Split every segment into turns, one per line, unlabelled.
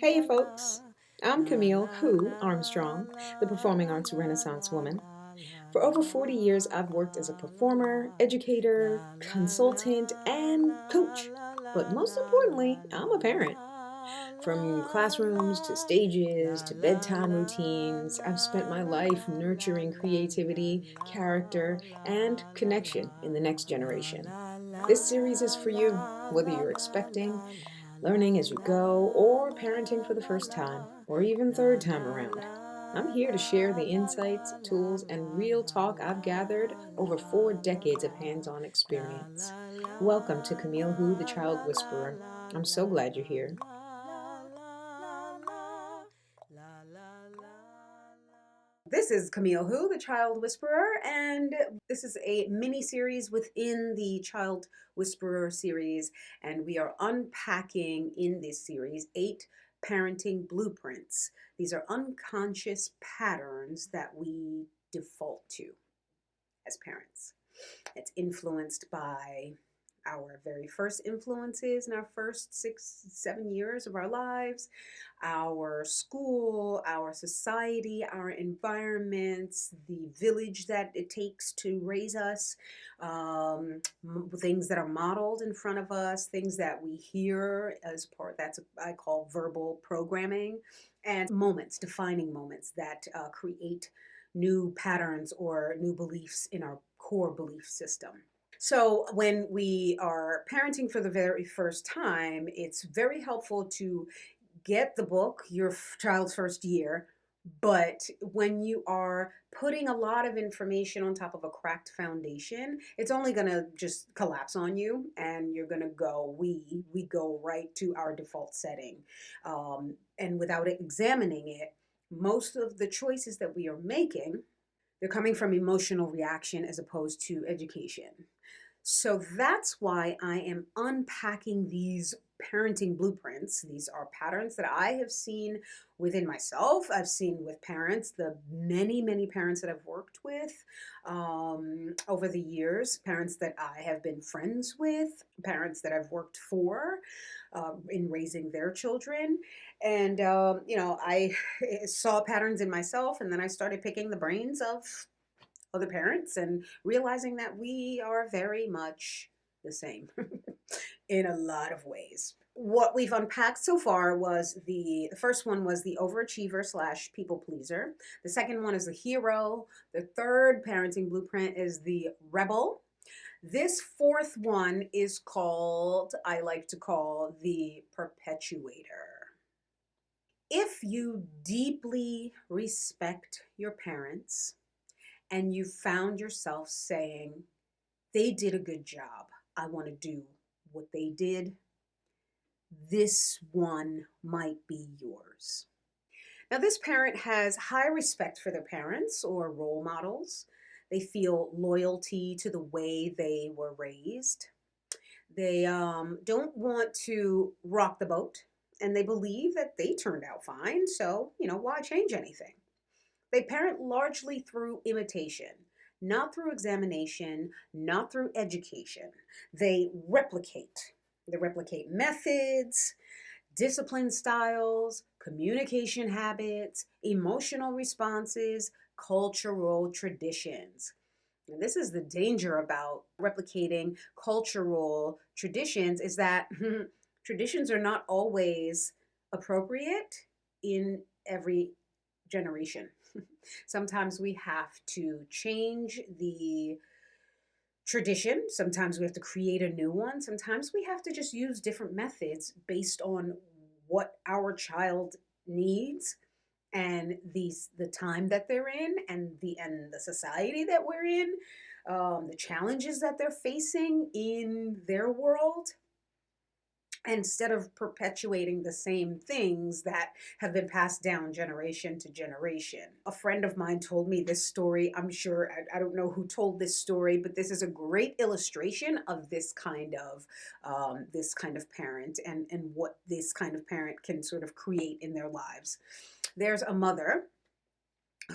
Hey folks, I'm Camille Who Armstrong, the performing arts Renaissance woman. For over 40 years, I've worked as a performer, educator, consultant, and coach. But most importantly, I'm a parent. From classrooms to stages to bedtime routines, I've spent my life nurturing creativity, character, and connection in the next generation. This series is for you, whether you're expecting, learning as you go, or parenting for the first time, or even third time around. I'm here to share the insights, tools, and real talk I've gathered over 4 decades of hands on experience. Welcome to Camille Who, the Child Whisperer. I'm so glad you're here. This is Camille Who, the Child Whisperer, and this is a mini series within the Child Whisperer series, and we are unpacking in this series 8 parenting blueprints. These are unconscious patterns that we default to as parents. It's influenced by our very first influences in our first 6, 7 years of our lives, our school, our society, our environments, the village that it takes to raise us, things that are modeled in front of us, things that we hear as part, that's I call verbal programming, and moments, defining moments that create new patterns or new beliefs in our core belief system. So when we are parenting for the very first time, it's very helpful to get the book, Your Child's First Year. But when you are putting a lot of information on top of a cracked foundation, it's only going to just collapse on you, and you're going to go, we go right to our default setting. And without examining it, most of the choices that we are making, they're coming from emotional reaction as opposed to education. So that's why I am unpacking these parenting blueprints. These are patterns that I have seen within myself. I've seen with parents, the many, many parents that I've worked with over the years, parents that I have been friends with, parents that I've worked for in raising their children. And, I saw patterns in myself, and then I started picking the brains of other parents and realizing that we are very much the same in a lot of ways. What we've unpacked so far was the first one was the overachiever slash people pleaser. The second one is the hero. The third parenting blueprint is the rebel. This fourth one is called, I like to call, the perpetuator. If you deeply respect your parents, and you found yourself saying, they did a good job, I want to do what they did, this one might be yours. Now, this parent has high respect for their parents or role models. They feel loyalty to the way they were raised. They don't want to rock the boat, and they believe that they turned out fine, so, why change anything? They parent largely through imitation, not through examination, not through education. They replicate. They replicate methods, discipline styles, communication habits, emotional responses, cultural traditions. And this is the danger about replicating cultural traditions, is that traditions are not always appropriate in every generation. Sometimes we have to change the tradition. Sometimes we have to create a new one. Sometimes we have to just use different methods based on what our child needs and the time that they're in, and the society that we're in, the challenges that they're facing in their world, instead of perpetuating the same things that have been passed down generation to generation. A friend of mine told me this story. I'm sure, I don't know who told this story, but this is a great illustration of this kind of parent, and what this kind of parent can sort of create in their lives. There's a mother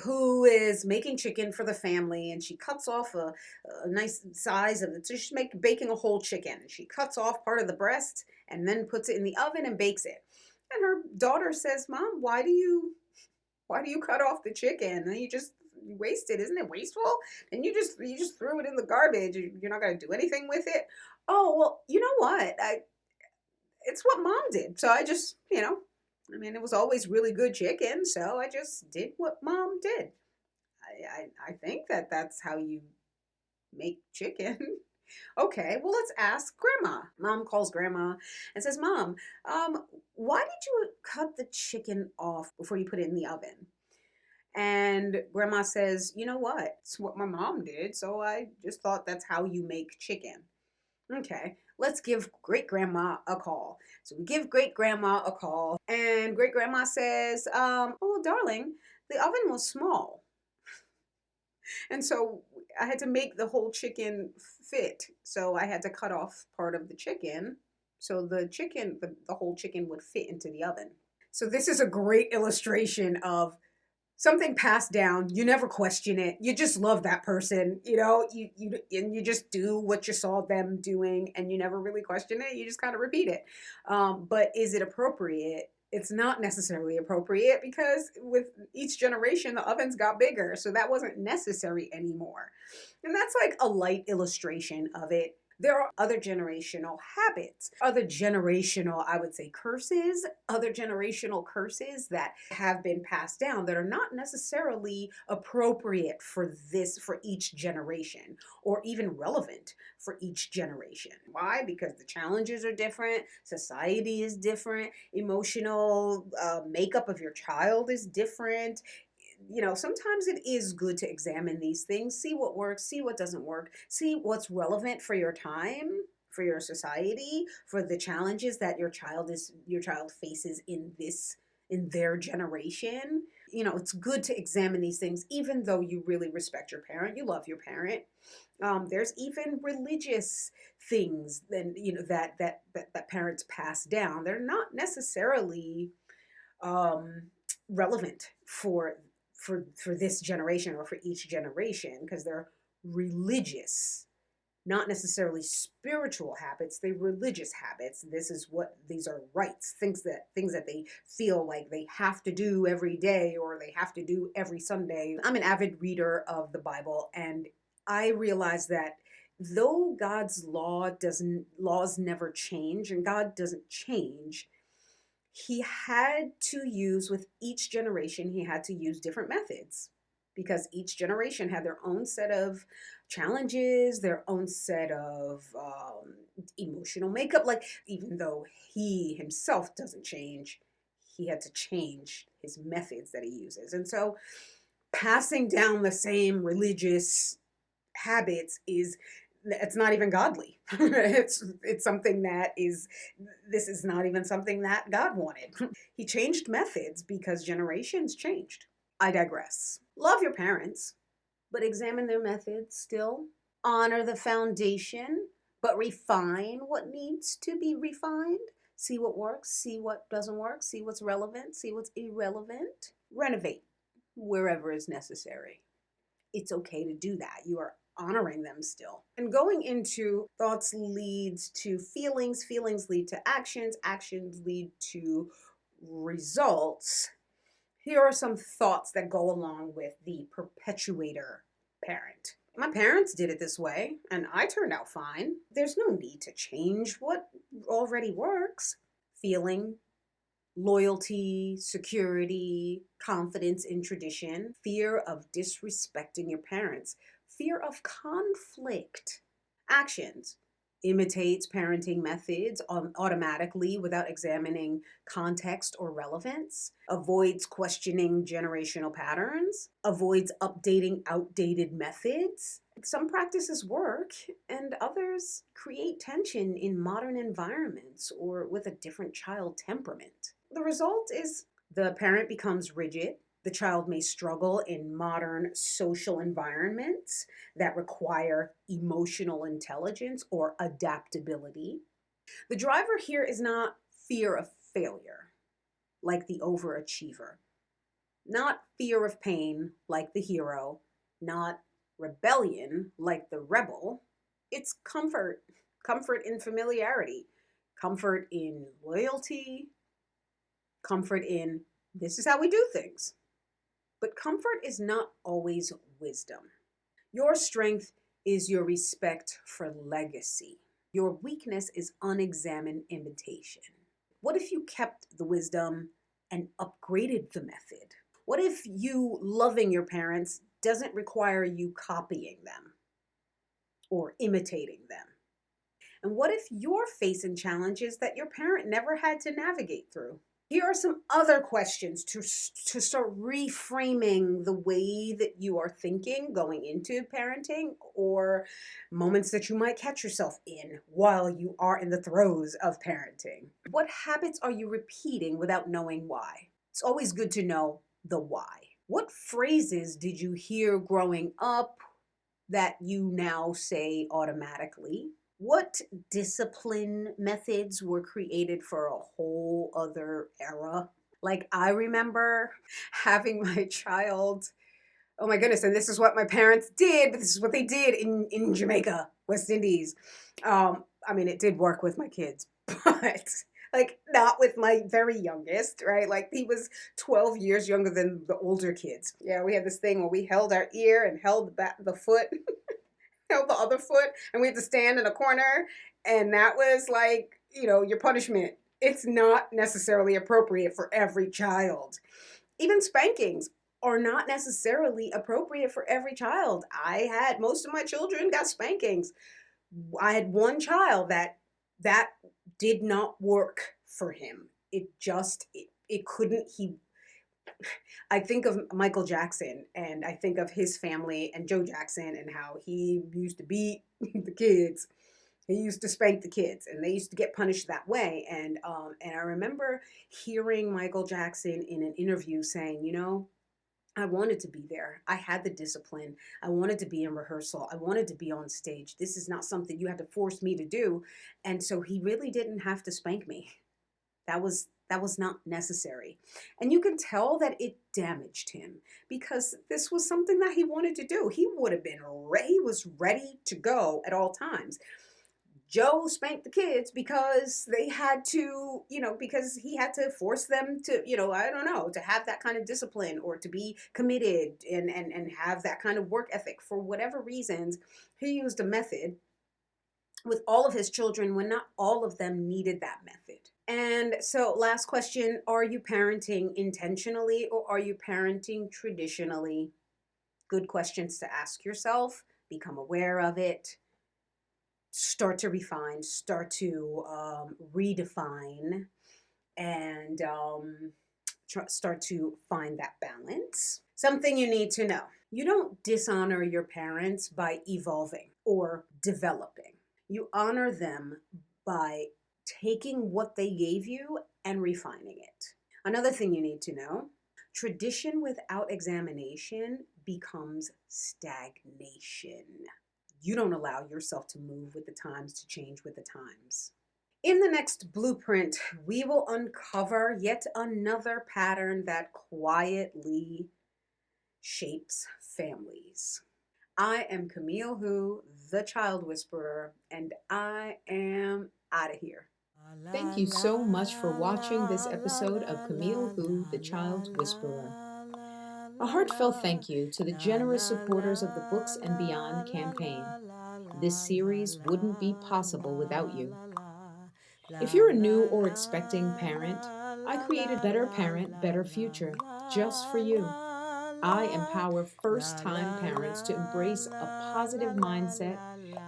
who is making chicken for the family, and she cuts off a nice size of it. So she's baking a whole chicken, and she cuts off part of the breast and then puts it in the oven and bakes it. And her daughter says, Mom, why do you cut off the chicken? And you just waste it. Isn't it wasteful? And you just threw it in the garbage. You're not gonna do anything with it. Oh well, you know what? It's what mom did. So I just, I mean, it was always really good chicken. So I just did what mom did. I think that that's how you make chicken. Okay, well, let's ask grandma. Mom calls grandma and says, Mom, why did you cut the chicken off before you put it in the oven? And grandma says, You know what? It's what my mom did. So I just thought that's how you make chicken. Okay, let's give great grandma a call. So we give great grandma a call, and great grandma says, Oh, darling, the oven was small. And so I had to make the whole chicken fit. So I had to cut off part of the chicken so the whole chicken would fit into the oven. So this is a great illustration of something passed down. You never question it. You just love that person, and you just do what you saw them doing, and you never really question it. You just kind of repeat it. But is it appropriate? It's not necessarily appropriate because with each generation, the ovens got bigger, so that wasn't necessary anymore. And that's like a light illustration of it. There are other generational habits, other generational, I would say, other generational curses that have been passed down that are not necessarily appropriate for each generation or even relevant for each generation. Why? Because the challenges are different, society is different, emotional makeup of your child is different. Sometimes it is good to examine these things, see what works, see what doesn't work, see what's relevant for your time, for your society, for the challenges that your child faces in their generation. It's good to examine these things, even though you really respect your parent, you love your parent. There's even religious things then that parents pass down. They're not necessarily relevant for this generation or for each generation because they're religious, not necessarily spiritual habits. They're religious habits. These are rites, things that they feel like they have to do every day or they have to do every Sunday. I'm an avid reader of the Bible, and I realize that though God's laws never change, and God doesn't change, with each generation, he had to use different methods because each generation had their own set of challenges, their own set of emotional makeup. Like, even though he himself doesn't change, he had to change his methods that he uses. And so passing down the same religious habits it's not even godly. It's something this is not even something that God wanted. He changed methods because generations changed. I digress. Love your parents, but examine their methods still. Honor the foundation, but refine what needs to be refined. See what works, see what doesn't work, see what's relevant, see what's irrelevant. Renovate wherever is necessary. It's okay to do that. You are honoring them still. And going into thoughts leads to feelings, feelings lead to actions, actions lead to results. Here are some thoughts that go along with the perpetuator parent. My parents did it this way, and I turned out fine. There's no need to change what already works. Feeling, loyalty, security, confidence in tradition, fear of disrespecting your parents, fear of conflict. Actions: imitates parenting methods automatically without examining context or relevance, avoids questioning generational patterns, avoids updating outdated methods. Some practices work, and others create tension in modern environments or with a different child temperament. The result is the parent becomes rigid. The child may struggle in modern social environments that require emotional intelligence or adaptability. The driver here is not fear of failure, like the overachiever, not fear of pain, like the hero, not rebellion, like the rebel. It's comfort in familiarity, comfort in loyalty, Comfort in this is how we do things. But comfort is not always wisdom. Your strength is your respect for legacy. Your weakness is unexamined imitation. What if you kept the wisdom and upgraded the method? What if you loving your parents doesn't require you copying them or imitating them? And what if you're facing challenges that your parent never had to navigate through? Here are some other questions to start reframing the way that you are thinking going into parenting, or moments that you might catch yourself in while you are in the throes of parenting. What habits are you repeating without knowing why? It's always good to know the why. What phrases did you hear growing up that you now say automatically? What discipline methods were created for a whole other era? Like, I remember having my child, oh my goodness, and this is what my parents did, but this is what they did in Jamaica, West Indies. I mean, it did work with my kids, but like not with my very youngest, right? Like he was 12 years younger than the older kids. Yeah, we had this thing where we held our ear and held the foot held the other foot, and we had to stand in a corner, and that was like, your punishment. It's not necessarily appropriate for every child. Even spankings are not necessarily appropriate for every child. Most of my children got spankings. I had one child that did not work for him. It couldn't. I think of Michael Jackson, and I think of his family and Joe Jackson and how he used to beat the kids. He used to spank the kids, and they used to get punished that way. And I remember hearing Michael Jackson in an interview saying, I wanted to be there. I had the discipline. I wanted to be in rehearsal. I wanted to be on stage. This is not something you had to force me to do. And so he really didn't have to spank me. That was not necessary. And you can tell that it damaged him because this was something that he wanted to do. He would have been ready. He was ready to go at all times. Joe spanked the kids because they had to, because he had to force them to, I don't know, to have that kind of discipline or to be committed and have that kind of work ethic. For whatever reasons, he used a method with all of his children when not all of them needed that method. And so, last question, are you parenting intentionally or are you parenting traditionally? Good questions to ask yourself. Become aware of it. Start to refine, start to redefine, and start to find that balance. Something you need to know. You don't dishonor your parents by evolving or developing. You honor them by taking what they gave you and refining it. Another thing you need to know, tradition without examination becomes stagnation. You don't allow yourself to move with the times, to change with the times. In the next blueprint, we will uncover yet another pattern that quietly shapes families. I am Camille Who, the Child Whisperer, and I am out of here.
Thank you so much for watching this episode of Camille Who, the Child Whisperer. A heartfelt thank you to the generous supporters of the Books and Beyond campaign. This series wouldn't be possible without you. If you're a new or expecting parent, I created Better Parent, Better Future just for you. I empower first-time parents to embrace a positive mindset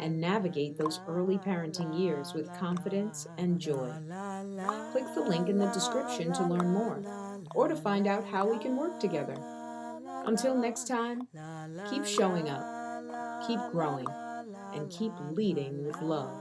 and navigate those early parenting years with confidence and joy. Click the link in the description to learn more or to find out how we can work together. Until next time, keep showing up, keep growing, and keep leading with love.